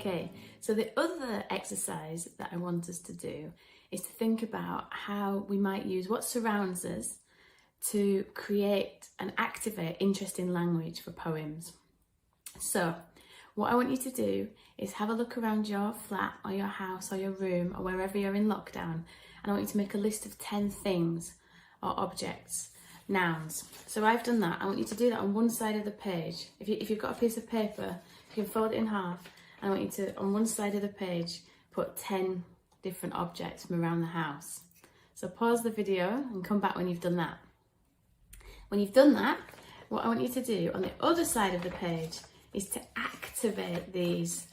Okay, so the other exercise that I want us to do is to think about how we might use what surrounds us to create and activate interesting language for poems. So what I want you to do is have a look around your flat or your house or your room or wherever you're in lockdown, and I want you to make a list of 10 things or objects, nouns. So I've done that. I want you to do that on one side of the page. If you've got a piece of paper, you can fold it in half, and I want you to, on one side of the page, put 10 different objects from around the house. So pause the video and come back when you've done that. When you've done that, what I want you to do on the other side of the page is to activate these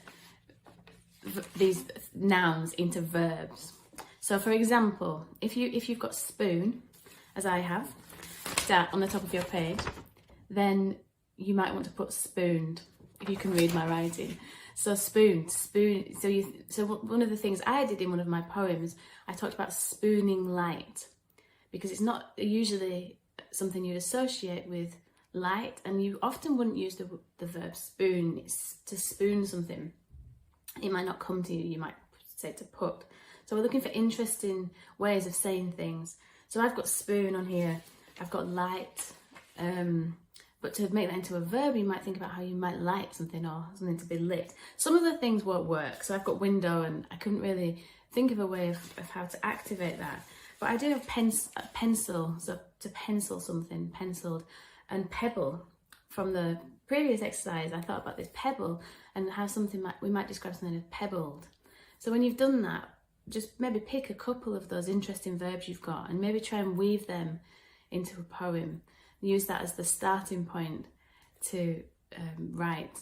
nouns into verbs. So for example, if you've got spoon, as I have, down on the top of your page, then you might want to put spooned, if you can read my writing. So spoon. So one of the things I did in one of my poems, I talked about spooning light, because it's not usually something you'd associate with light, and you often wouldn't use the verb spoon. It's to spoon something. It might not come to you, you might say to put. So we're looking for interesting ways of saying things. So I've got spoon on here, I've got light, but to make that into a verb, you might think about how you might light something or something to be lit. Some of the things won't work. So I've got window, and I couldn't really think of a way of how to activate that. But I do have pencil, so to pencil something, penciled, and pebble. From the previous exercise, I thought about this pebble and how we might describe something as pebbled. So when you've done that, just maybe pick a couple of those interesting verbs you've got and maybe try and weave them into a poem. Use that as the starting point to write.